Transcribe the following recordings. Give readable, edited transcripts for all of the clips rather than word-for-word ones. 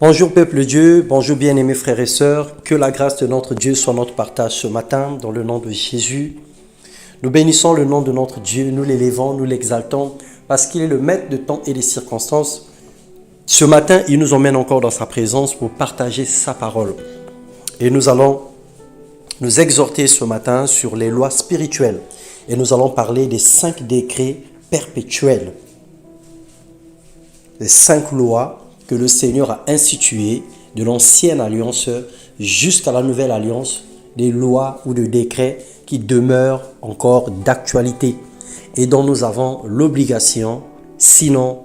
Bonjour peuple de Dieu, bonjour bien-aimés frères et sœurs, que la grâce de notre Dieu soit notre partage ce matin dans le nom de Jésus. Nous bénissons le nom de notre Dieu, nous l'élevons, nous l'exaltons parce qu'il est le maître de temps et des circonstances. Ce matin, il nous emmène encore dans sa présence pour partager sa parole. Et nous allons nous exhorter ce matin sur les lois spirituelles. Et nous allons parler des 5 décrets perpétuels. Les 5 lois que le Seigneur a instituées de l'ancienne alliance jusqu'à la nouvelle alliance, des lois ou des décrets qui demeurent encore d'actualité et dont nous avons l'obligation, sinon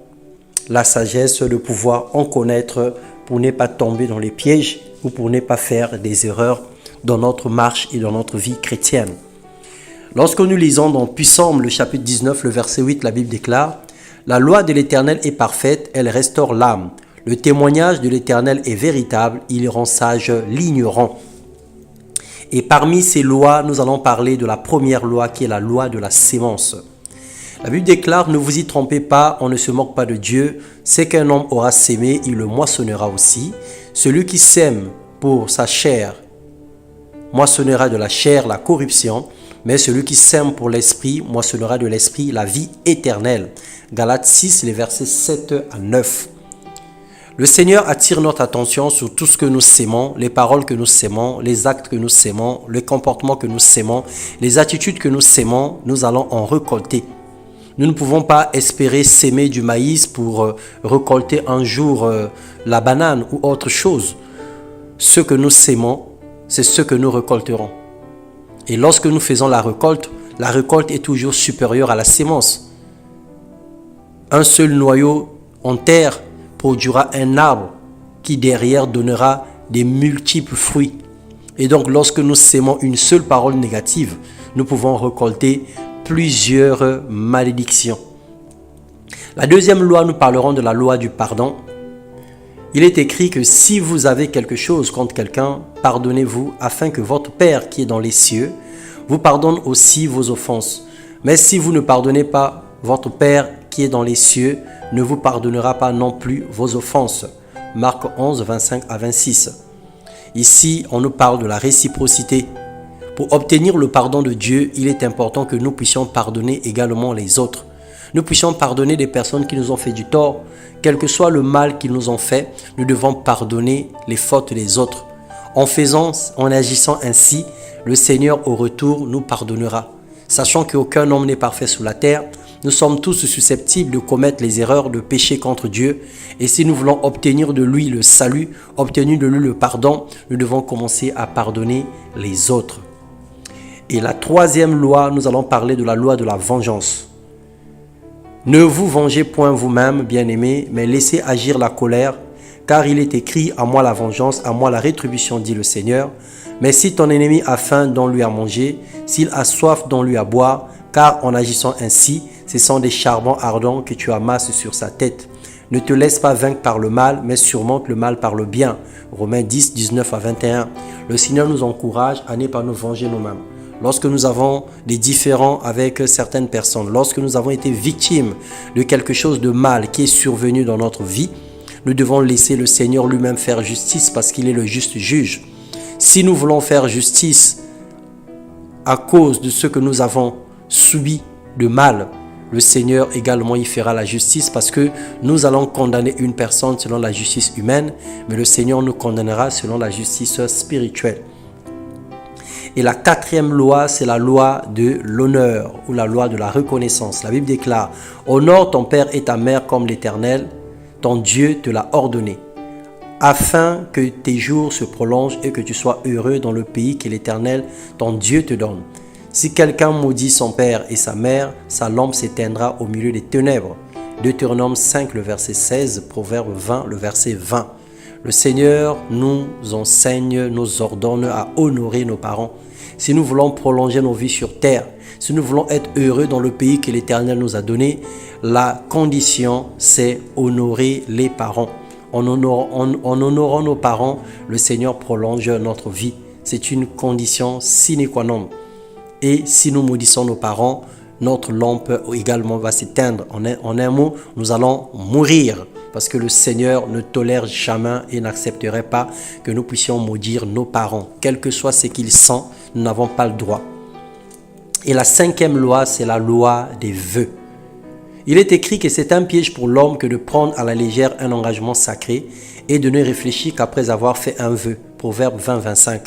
la sagesse, de pouvoir en connaître pour ne pas tomber dans les pièges ou pour ne pas faire des erreurs dans notre marche et dans notre vie chrétienne. Lorsque nous lisons dans Psaume, le chapitre 19, le verset 8, la Bible déclare « La loi de l'Éternel est parfaite, elle restaure l'âme. Le témoignage de l'Éternel est véritable, il rend sage l'ignorant. » Et parmi ces lois, nous allons parler de la première loi qui est la loi de la sémence. La Bible déclare « Ne vous y trompez pas, on ne se moque pas de Dieu. C'est qu'un homme aura sémé, il le moissonnera aussi. Celui qui sème pour sa chair moissonnera de la chair la corruption, mais celui qui sème pour l'esprit moissonnera de l'esprit la vie éternelle. » Galates 6, les versets 7 à 9. Le Seigneur attire notre attention sur tout ce que nous sémons, les paroles que nous sémons, les actes que nous sémons, les comportements que nous sémons, les attitudes que nous sémons, nous allons en récolter. Nous ne pouvons pas espérer s'aimer du maïs pour récolter un jour la banane ou autre chose. Ce que nous sémons, c'est ce que nous récolterons. Et lorsque nous faisons la récolte est toujours supérieure à la sémence. Un seul noyau en terre produira un arbre qui derrière donnera des multiples fruits. Et donc lorsque nous sémons une seule parole négative, nous pouvons récolter plusieurs malédictions. La deuxième loi, nous parlerons de la loi du pardon. Il est écrit que si vous avez quelque chose contre quelqu'un, pardonnez-vous afin que votre Père qui est dans les cieux vous pardonne aussi vos offenses. Mais si vous ne pardonnez pas, votre Père qui est dans les cieux ne vous pardonnera pas non plus vos offenses. Marc 11, 25 à 26. Ici, on nous parle de la réciprocité. Pour obtenir le pardon de Dieu, il est important que nous puissions pardonner également les autres. Nous puissions pardonner des personnes qui nous ont fait du tort. Quel que soit le mal qu'ils nous ont fait, nous devons pardonner les fautes des autres. En agissant ainsi, le Seigneur au retour nous pardonnera. Sachant qu'aucun homme n'est parfait sur la terre, nous sommes tous susceptibles de commettre les erreurs, de pécher contre Dieu. Et si nous voulons obtenir de lui le salut, obtenir de lui le pardon, nous devons commencer à pardonner les autres. Et la troisième loi, nous allons parler de la loi de la vengeance. Ne vous vengez point vous-même, bien-aimés, mais laissez agir la colère, car il est écrit « À moi la vengeance, à moi la rétribution, dit le Seigneur. Mais si ton ennemi a faim, donne-lui à manger, s'il a soif, donne-lui à boire, car en agissant ainsi, ce sont des charbons ardents que tu amasses sur sa tête. Ne te laisse pas vaincre par le mal, mais surmonte le mal par le bien. » Romains 10, 19 à 21. Le Seigneur nous encourage à ne pas nous venger nous-mêmes. Lorsque nous avons des différends avec certaines personnes, lorsque nous avons été victimes de quelque chose de mal qui est survenu dans notre vie, nous devons laisser le Seigneur lui-même faire justice parce qu'il est le juste juge. Si nous voulons faire justice à cause de ce que nous avons subi de mal, le Seigneur également y fera la justice parce que nous allons condamner une personne selon la justice humaine, mais le Seigneur nous condamnera selon la justice spirituelle. Et la quatrième loi, c'est la loi de l'honneur ou la loi de la reconnaissance. La Bible déclare « Honore ton père et ta mère comme l'Éternel, ton Dieu te l'a ordonné, afin que tes jours se prolongent et que tu sois heureux dans le pays que l'Éternel, ton Dieu, te donne. Si quelqu'un maudit son père et sa mère, sa lampe s'éteindra au milieu des ténèbres. » Deutéronome 5, le verset 16, Proverbe 20, le verset 20. Le Seigneur nous enseigne, nous ordonne à honorer nos parents. Si nous voulons prolonger nos vies sur terre, si nous voulons être heureux dans le pays que l'Éternel nous a donné, la condition, c'est honorer les parents. En honorant nos parents, le Seigneur prolonge notre vie. C'est une condition sine qua non. Et si nous maudissons nos parents, notre lampe également va s'éteindre. En un mot, nous allons mourir parce que le Seigneur ne tolère jamais et n'accepterait pas que nous puissions maudire nos parents. Quel que soit ce qu'ils sont, nous n'avons pas le droit. Et la 5e loi, c'est la loi des vœux. Il est écrit que c'est un piège pour l'homme que de prendre à la légère un engagement sacré et de ne réfléchir qu'après avoir fait un vœu. Proverbe 20-25.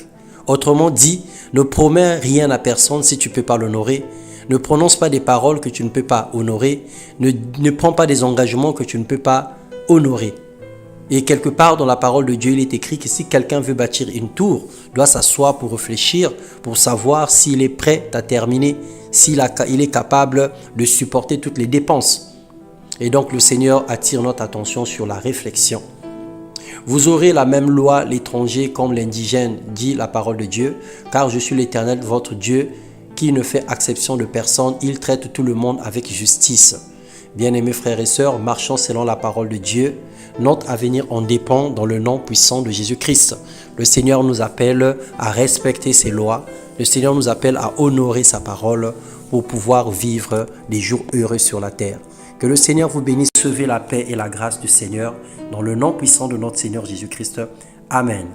Autrement dit, ne promets rien à personne si tu ne peux pas l'honorer. Ne prononce pas des paroles que tu ne peux pas honorer. Ne prends pas des engagements que tu ne peux pas honorer. Et quelque part dans la parole de Dieu, il est écrit que si quelqu'un veut bâtir une tour, il doit s'asseoir pour réfléchir, pour savoir s'il est prêt à terminer, s'il est capable de supporter toutes les dépenses. Et donc le Seigneur attire notre attention sur la réflexion. Vous aurez la même loi, l'étranger comme l'indigène, dit la parole de Dieu, car je suis l'Éternel, votre Dieu, qui ne fait exception de personne, il traite tout le monde avec justice. Bien-aimés frères et sœurs, marchons selon la parole de Dieu. Notre avenir en dépend dans le nom puissant de Jésus-Christ. Le Seigneur nous appelle à respecter ses lois. Le Seigneur nous appelle à honorer sa parole pour pouvoir vivre des jours heureux sur la terre. Que le Seigneur vous bénisse. Recevez la paix et la grâce du Seigneur dans le nom puissant de notre Seigneur Jésus-Christ. Amen.